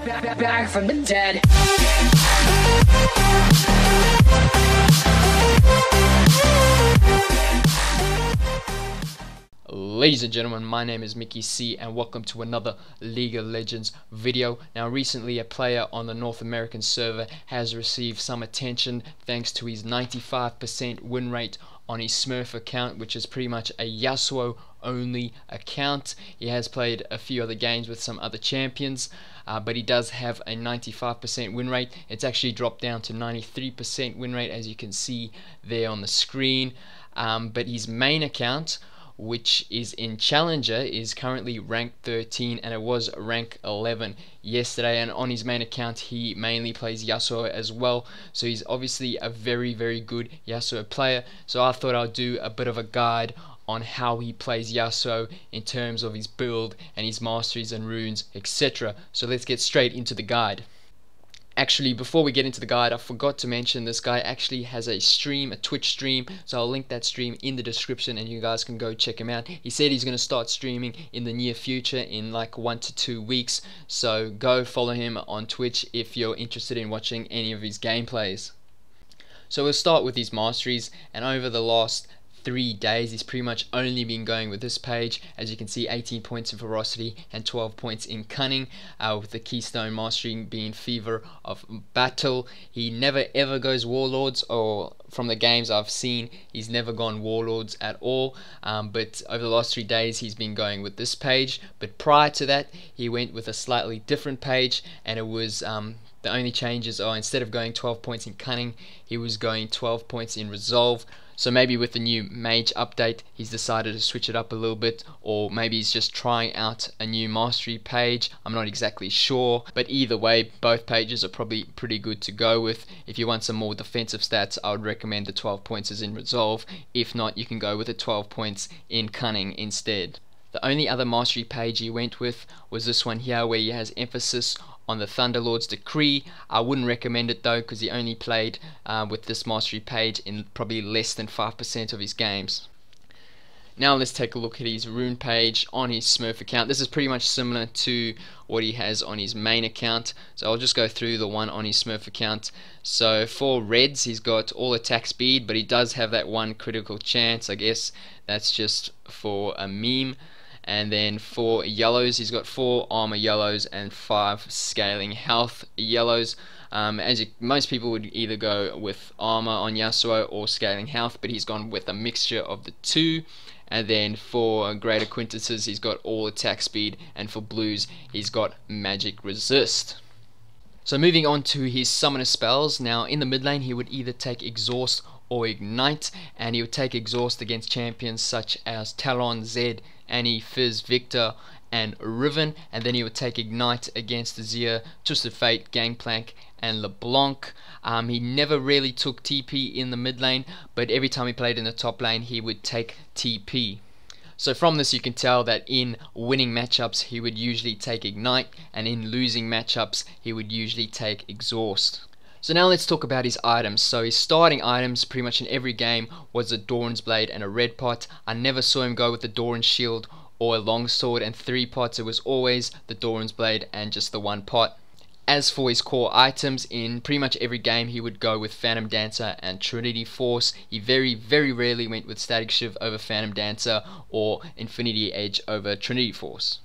Back from the dead. Ladies and gentlemen, my name is Mickey C and welcome to another League of Legends video. Now recently a player on the North American server has received some attention thanks to his 95% win rate on his Smurf account, which is pretty much a Yasuo only account. He has played a few other games with some other champions, but he does have a 95% win rate. It's actually dropped down to 93% win rate, as you can see there on the screen. But his main account, which is in Challenger, is currently rank 13 and it was rank 11 yesterday. And on his main account he mainly plays Yasuo as well, so he's obviously a very good Yasuo player. So I thought I'd do a bit of a guide on how he plays Yasuo in terms of his build and his masteries and runes, etc. So let's get straight into the guide. Actually, before we get into the guide, I forgot to mention this guy actually has a stream, a Twitch stream, so I'll link that stream in the description and you guys can go check him out. He said he's going to start streaming in the near future, in like 1 to 2 weeks, so go follow him on Twitch if you're interested in watching any of his gameplays. So we'll start with his masteries, and over the last 3 days he's pretty much only been going with this page. As you can see, 18 points in ferocity and 12 points in cunning, with the keystone mastery being fever of battle. He never ever goes warlords, or from the games I've seen he's never gone warlords at all, but over the last 3 days he's been going with this page. But prior to that he went with a slightly different page, and it was the only changes are, instead of going 12 points in cunning, he was going 12 points in resolve. So maybe with the new mage update he's decided to switch it up a little bit, or maybe he's just trying out a new mastery page. I'm not exactly sure, but either way both pages are probably pretty good to go with. If you want some more defensive stats, I would recommend the 12 points in resolve. If not, you can go with the 12 points in cunning instead. The only other mastery page he went with was this one here, where he has emphasis on the Thunderlord's Decree. I wouldn't recommend it though, because he only played with this mastery page in probably less than 5% of his games. Now let's take a look at his rune page on his Smurf account. This is pretty much similar to what he has on his main account, so I'll just go through the one on his Smurf account. So for reds he's got all attack speed, but he does have that one critical chance. I guess that's just for a meme. And then for yellows he's got 4 armor yellows and 5 scaling health yellows. Most people would either go with armor on Yasuo or scaling health, but he's gone with a mixture of the two. And then for greater quintuses he's got all attack speed, and for blues he's got magic resist. So moving on to his summoner spells. Now in the mid lane he would either take exhaust or ignite, and he would take exhaust against champions such as Talon, Zed, Annie, Fizz, Victor and Riven, and then he would take ignite against Azir, Twisted Fate, Gangplank and LeBlanc. He never really took TP in the mid lane, but every time he played in the top lane he would take TP. So from this you can tell that in winning matchups he would usually take ignite, and in losing matchups he would usually take exhaust. So now let's talk about his items. So his starting items pretty much in every game was a Doran's Blade and a red pot. I never saw him go with the Doran's Shield or a longsword and 3 pots. It was always the Doran's Blade and just the 1 pot. As for his core items, in pretty much every game he would go with Phantom Dancer and Trinity Force. He very rarely went with Static Shiv over Phantom Dancer or Infinity Edge over Trinity Force.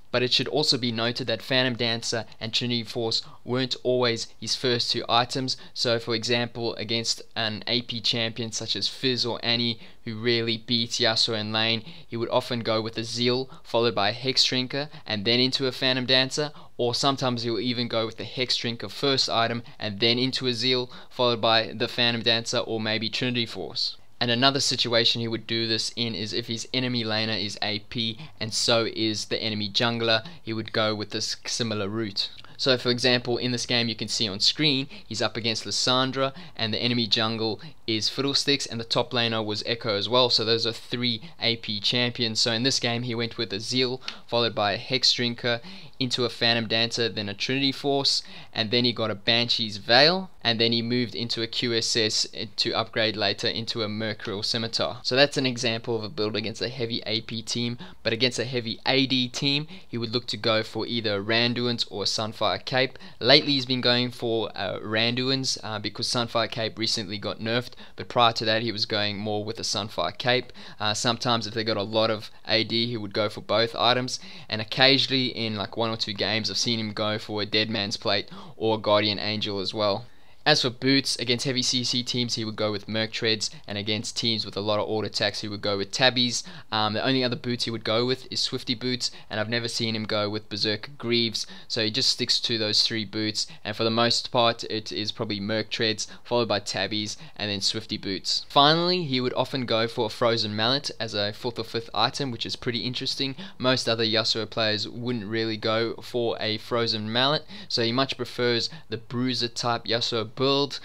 But it should also be noted that Phantom Dancer and Trinity Force weren't always his first 2 items. So for example, against an AP champion such as Fizz or Annie, who rarely beats Yasuo in lane, he would often go with a Zeal followed by a Hex Drinker and then into a Phantom Dancer, or sometimes he will even go with the Hex Drinker first item and then into a Zeal followed by the Phantom Dancer or maybe Trinity Force. And another situation he would do this in is if his enemy laner is AP and so is the enemy jungler, he would go with this similar route. So for example, in this game you can see on screen he's up against Lissandra and the enemy jungle is Fiddlesticks and the top laner was Echo as well, so those are 3 AP champions. So in this game he went with a Zeal followed by a Hex Drinker into a Phantom Dancer, then a Trinity Force, and then he got a Banshee's Veil, and then he moved into a QSS to upgrade later into a Mercurial Scimitar. So that's an example of a build against a heavy AP team, but against a heavy AD team he would look to go for either a Randuin's or a Sunfire Sunfire Cape. Lately he's been going for Randuin's because Sunfire Cape recently got nerfed, but prior to that he was going more with the Sunfire Cape. Sometimes if they got a lot of AD he would go for both items, and occasionally in like 1 or 2 games I've seen him go for a Dead Man's Plate or Guardian Angel as well. As for boots, against heavy CC teams he would go with Merc Treads, and against teams with a lot of auto attacks he would go with Tabbies. The only other boots he would go with is Swifty boots, and I've never seen him go with Berserker Greaves, so he just sticks to those 3 boots, and for the most part it is probably Merc Treads followed by Tabbies and then Swifty boots. Finally, he would often go for a Frozen Mallet as a 4th or 5th item, which is pretty interesting. Most other Yasuo players wouldn't really go for a Frozen Mallet, so he much prefers the Bruiser type Yasuo build.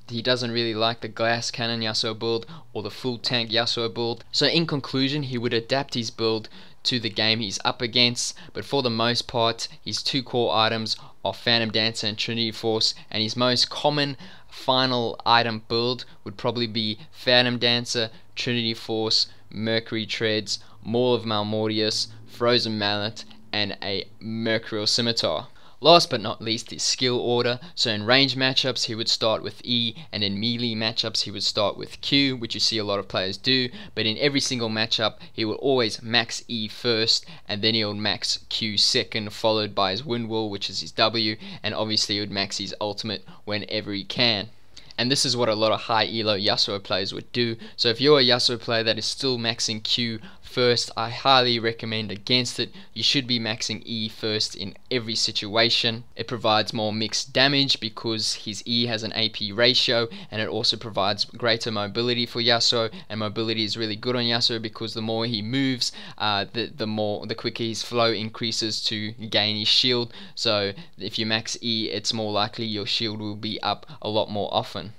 He doesn't really like the Glass Cannon Yasuo build or the Full Tank Yasuo build. So in conclusion, he would adapt his build to the game he's up against, but for the most part his 2 core items are Phantom Dancer and Trinity Force, and his most common final item build would probably be Phantom Dancer, Trinity Force, Mercury Treads, Maul of Malmortius, Frozen Mallet, and a Mercurial Scimitar. Last but not least, his skill order. So in range matchups he would start with E, and in melee matchups he would start with Q, which you see a lot of players do, but in every single matchup he will always max E first, and then he'll max Q second, followed by his Wind Wall, which is his W, and obviously he would max his ultimate whenever he can. And this is what a lot of high elo Yasuo players would do. So if you're a Yasuo player that is still maxing Q first, I highly recommend against it. You should be maxing E first in every situation. It provides more mixed damage because his E has an AP ratio, and it also provides greater mobility for Yasuo, and mobility is really good on Yasuo because the more he moves, the quicker his flow increases to gain his shield. So if you max E, it's more likely your shield will be up a lot more often.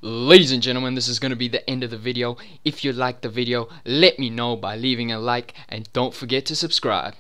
Ladies and gentlemen, this is going to be the end of the video. If you liked the video, let me know by leaving a like, and don't forget to subscribe.